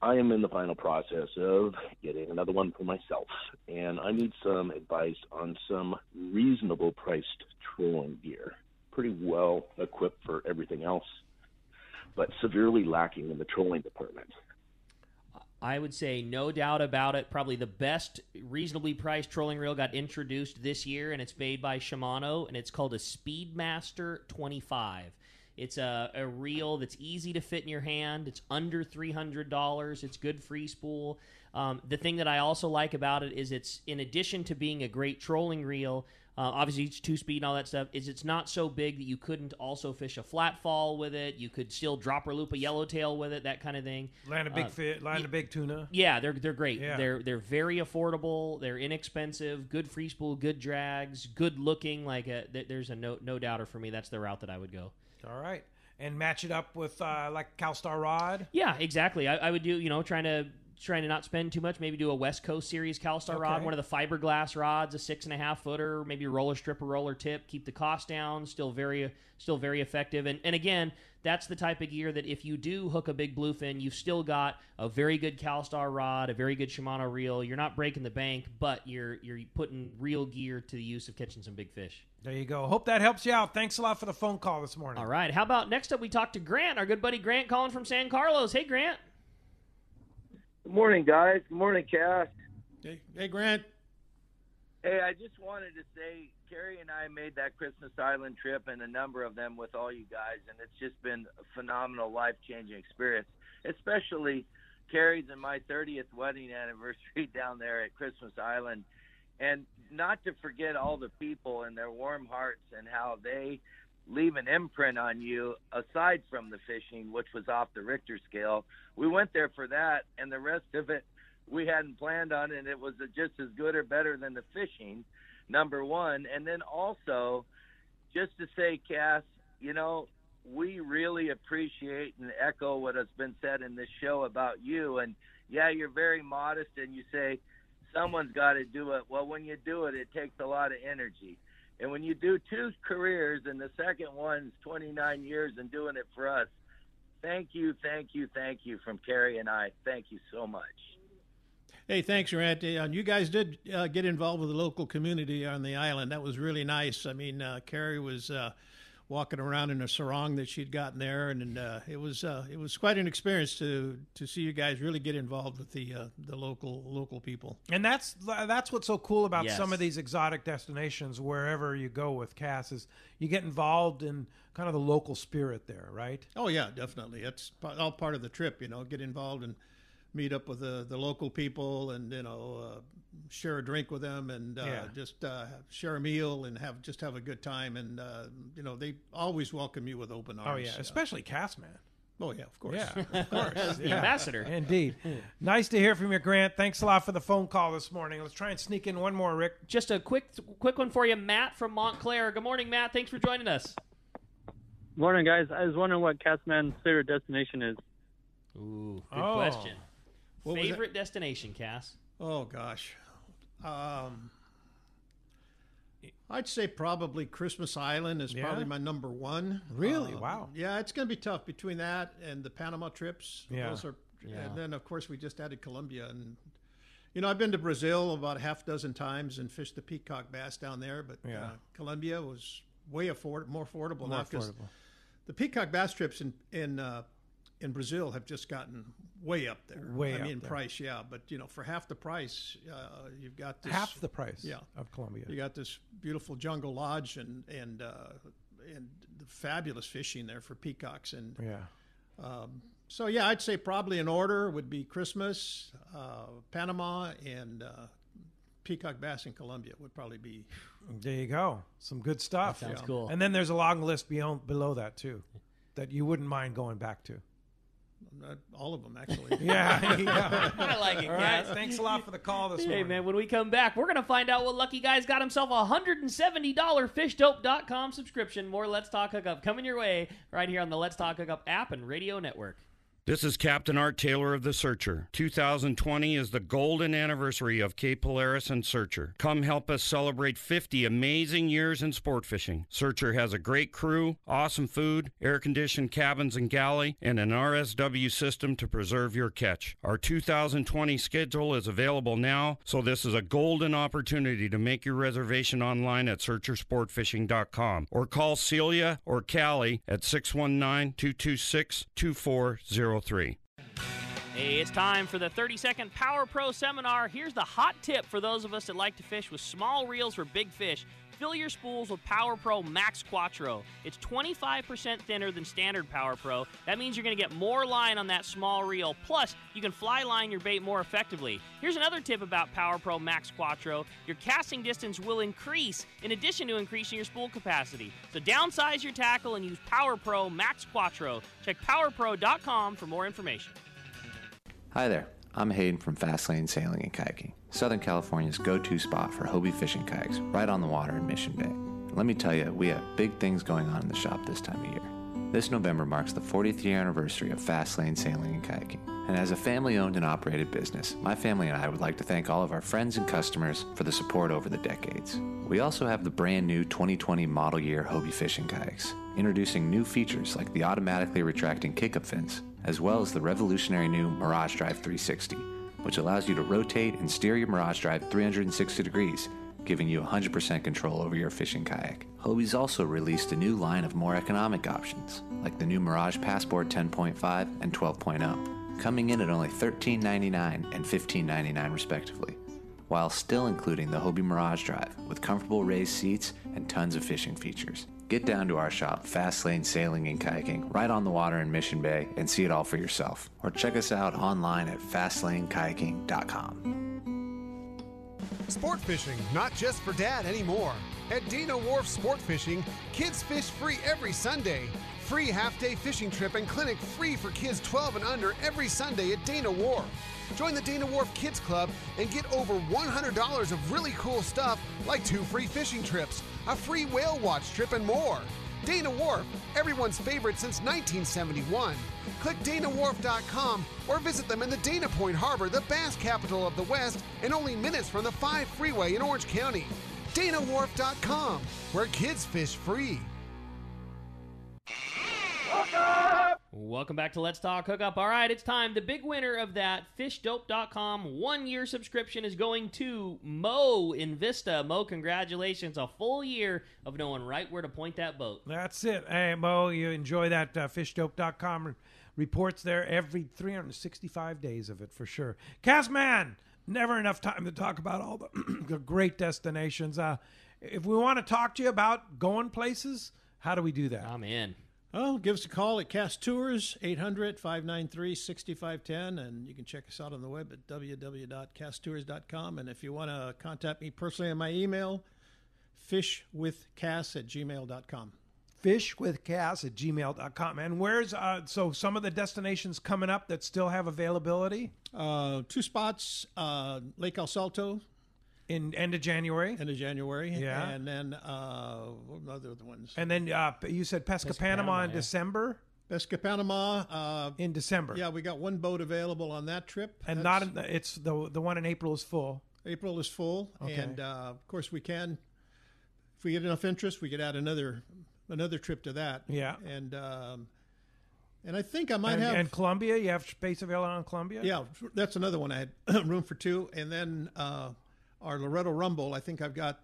I am in the final process of getting another one for myself, and I need some advice on some reasonable priced trolling gear. Pretty well equipped for everything else, but severely lacking in the trolling department. I would say no doubt about it. Probably the best reasonably priced trolling reel got introduced this year, and it's made by Shimano, and it's called a Speedmaster 25. It's a reel that's easy to fit in your hand. It's under $300. It's good free spool. The thing that I also like about it is it's, in addition to being a great trolling reel, obviously it's 2-speed and all that stuff, is it's not so big that you couldn't also fish a flat fall with it. You could still drop or loop a yellowtail with it, that kind of thing. Land a big fish, land a big tuna. Yeah, they're great. Yeah. They're very affordable. They're inexpensive. Good free spool, good drags, good looking. There's a no doubter for me. That's the route that I would go. All right. And match it up with like CalStar rod? Yeah, exactly. I would do, trying to not spend too much, maybe do a West Coast Series CalStar rod, one of the fiberglass rods, a 6.5 footer, maybe a roller strip or roller tip, keep the cost down, still very effective. And again, that's the type of gear that if you do hook a big bluefin, you've still got a very good CalStar rod, a very good Shimano reel. You're not breaking the bank, but you're putting real gear to the use of catching some big fish. There you go. Hope that helps you out. Thanks a lot for the phone call this morning. All right. How about next up we talk to Grant, our good buddy Grant calling from San Carlos. Hey, Grant. Good morning, guys. Good morning, Cass. Hey, Grant. Hey, I just wanted to say, Carrie and I made that Christmas Island trip and a number of them with all you guys, and it's just been a phenomenal, life-changing experience, especially Carrie's and my 30th wedding anniversary down there at Christmas Island. And not to forget all the people and their warm hearts and how they leave an imprint on you aside from the fishing, which was off the Richter scale. We went there for that, and the rest of it we hadn't planned on, and it was just as good or better than the fishing, number one. And then also, just to say, Cass, we really appreciate and echo what has been said in this show about you. And, yeah, you're very modest, and you say someone's got to do it. Well, when you do it, it takes a lot of energy. And when you do 2 careers and the second one's 29 years and doing it for us, thank you from Carrie and I. Thank you so much. Hey, thanks, Grant. You guys did get involved with the local community on the island. That was really nice. I mean, Carrie was walking around in a sarong that she'd gotten there, and it was quite an experience to see you guys really get involved with the local people. And that's what's so cool about some of these exotic destinations. Wherever you go with Cass, is you get involved in kind of the local spirit there, right? Oh yeah, definitely. It's all part of the trip. Get involved and meet up with the local people, and share a drink with them, and just share a meal and have a good time. And they always welcome you with open arms. Oh yeah, especially Cassman. Oh yeah, of course. Yeah, of course. The ambassador. Indeed. Nice to hear from you, Grant. Thanks a lot for the phone call this morning. Let's try and sneak in one more, Rick. Just a quick one for you, Matt from Montclair. Good morning, Matt. Thanks for joining us. Morning, guys. I was wondering what Cassman's favorite destination is. Ooh, good question. Favorite destination, Cass? Oh, gosh. I'd say probably Christmas Island is probably my number one. Really? Wow. Yeah, it's going to be tough between that and the Panama trips. Yeah. And then, of course, we just added Colombia. And, I've been to Brazil about a half dozen times and fished the peacock bass down there. But Colombia was way more affordable now. The peacock bass trips in Brazil have just gotten way up there. Price, yeah. But, for half the price, you've got this... Half the price of Colombia. You got this beautiful jungle lodge and the fabulous fishing there for peacocks. And so, I'd say probably in order would be Christmas, Panama, and peacock bass in Columbia would probably be. There you go. Some good stuff. That sounds cool. And then there's a long list below that too, that you wouldn't mind going back to. All of them, actually. Yeah. I like it, All Cass. right. Thanks a lot for the call this Hey, morning. man, when we come back, we're going to find out what lucky guy's got himself a $170 fishdope.com subscription. More Let's Talk Hookup coming your way right here on the Let's Talk Hookup app and radio network. This is Captain Art Taylor of the Searcher. 2020 is the golden anniversary of Cape Polaris and Searcher. Come help us celebrate 50 amazing years in sport fishing. Searcher has a great crew, awesome food, air-conditioned cabins and galley, and an RSW system to preserve your catch. Our 2020 schedule is available now, so this is a golden opportunity to make your reservation online at searchersportfishing.com or call Celia or Callie at 619-226-2403. Hey, it's time for the 30-second Power Pro Seminar. Here's the hot tip for those of us that like to fish with small reels for big fish. Fill your spools with Power Pro Max Quattro. It's 25% thinner than standard Power Pro. That means you're going to get more line on that small reel. Plus, you can fly line your bait more effectively. Here's another tip about Power Pro Max Quattro. Your casting distance will increase in addition to increasing your spool capacity. So downsize your tackle and use Power Pro Max Quattro. Check powerpro.com for more information. Hi there, I'm Hayden from Fastlane Sailing and Kayaking, Southern California's go-to spot for Hobie fishing kayaks, right on the water in Mission Bay. Let me tell you, we have big things going on in the shop this time of year. This November marks the 40th year anniversary of Fastlane Sailing and Kayaking, and as a family-owned and operated business, my family and I would like to thank all of our friends and customers for the support over the decades. We also have the brand new 2020 model year Hobie fishing kayaks, introducing new features like the automatically retracting kick-up fins, as well as the revolutionary new Mirage Drive 360, which allows you to rotate and steer your Mirage Drive 360 degrees, giving you 100% control over your fishing kayak. Hobie's also released a new line of more economic options, like the new Mirage Passport 10.5 and 12.0, coming in at only $13.99 and $15.99 respectively, while still including the Hobie Mirage Drive with comfortable raised seats and tons of fishing features. Get down to our shop, Fastlane Sailing and Kayaking, right on the water in Mission Bay, and see it all for yourself. Or check us out online at fastlanekayaking.com. Sport fishing, not just for dad anymore. At Dana Wharf Sport Fishing, kids fish free every Sunday. Free half-day fishing trip and clinic free for kids 12 and under every Sunday at Dana Wharf. Join the Dana Wharf Kids Club and get over $100 of really cool stuff like 2 free fishing trips, a free whale watch trip, and more. Dana Wharf, everyone's favorite since 1971. Click DanaWharf.com or visit them in the Dana Point Harbor, the bass capital of the West, and only minutes from the 5 freeway in Orange County. DanaWharf.com, where kids fish free. Welcome back to Let's Talk Hookup. All right, it's time. The big winner of that fishdope.com 1-year subscription is going to Mo in Vista. Mo, congratulations. A full year of knowing right where to point that boat. That's it. Hey, Mo, you enjoy that fishdope.com reports there every 365 days of it for sure. Cassman, never enough time to talk about all the great destinations. If we want to talk to you about going places, how do we do that? I'm in. Oh, give us a call at Cast Tours, 800-593-6510, and you can check us out on the web at www.casttours.com. And if you want to contact me personally on my email, fishwithcass@gmail.com. Fishwithcass@gmail.com. And where's, so some of the destinations coming up that still have availability? 2 spots, Lake El Salto. In end of January? End of January. Yeah. And then, what are the other ones? And then you said Pesca Panama in December? Pesca Panama. In December. Yeah, we got 1 boat available on that trip. And it's the one in April is full. April is full. Okay. And, of course, we can, if we get enough interest, we could add another trip to that. Yeah. And I think I might have... And Columbia? You have space available on Columbia? Yeah, that's another one. I had room for 2. And then... our Loretto Rumble, I think I've got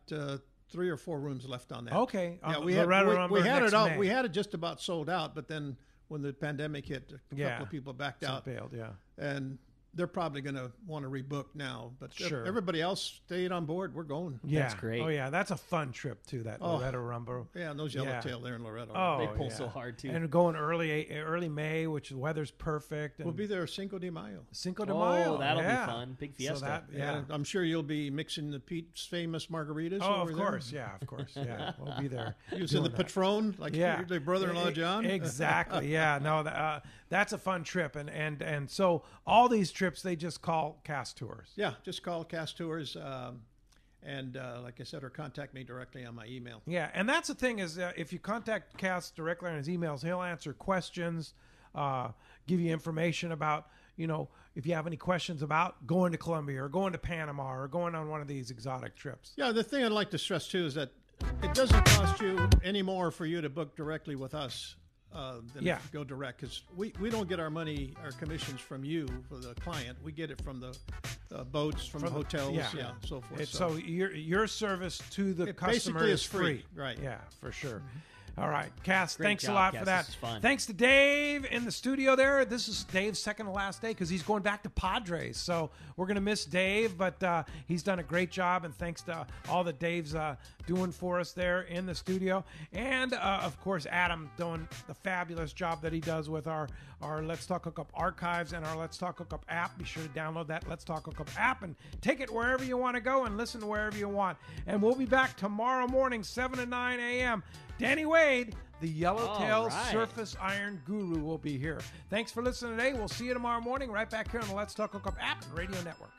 3 or 4 rooms left on that. Okay. Yeah, we had it all. May. We had it just about sold out, but then when the pandemic hit, a couple of people backed out. Bailed, yeah. And they're probably going to want to rebook now. But Sure. everybody else stayed on board. We're going. Yeah. That's great. Oh, yeah. That's a fun trip, too, that Loretto Rumble. Yeah, and those yellowtail there in Loretto. Oh, They pull so hard, too. And going early May, which the weather's perfect. And We'll be there Cinco de Mayo. Cinco de Mayo. That'll yeah. be fun. Big fiesta. So that, Yeah, I'm sure you'll be mixing the Pete's famous margaritas. Oh, over of there. course. Yeah, of course. Yeah, we'll be there. Using the doing that. Patron, like your brother-in-law John. Exactly. Yeah. No, that's a fun trip, and so all these trips they just call Cast Tours. Yeah, just call Cast Tours, and like I said, or contact me directly on my email. Yeah, and that's the thing is if you contact Cass directly on his emails, he'll answer questions, give you information about, if you have any questions about going to Colombia or going to Panama or going on one of these exotic trips. Yeah, the thing I'd like to stress too is that it doesn't cost you any more for you to book directly with us than if you go direct, because we don't get our commissions from you, for the client. We get it from the boats, from the hotels, so forth. So your service to the customer basically is free. Right. Yeah, for sure. All right, Cass, Great thanks job, a lot Cass. for that. This is fun. Thanks to Dave in the studio there. This is Dave's second to last day because he's going back to Padres. So we're going to miss Dave, but he's done a great job, and thanks to all that Dave's doing for us there in the studio. And, of course, Adam doing the fabulous job that he does with our Let's Talk Hookup archives and our Let's Talk Hookup app. Be sure to download that Let's Talk Hookup app and take it wherever you want to go and listen to wherever you want. And we'll be back tomorrow morning, 7 to 9 a.m. Danny Wade, the Yellowtail Surface Iron Guru, will be here. Thanks for listening today. We'll see you tomorrow morning right back here on the Let's Talk Hookup app and radio network.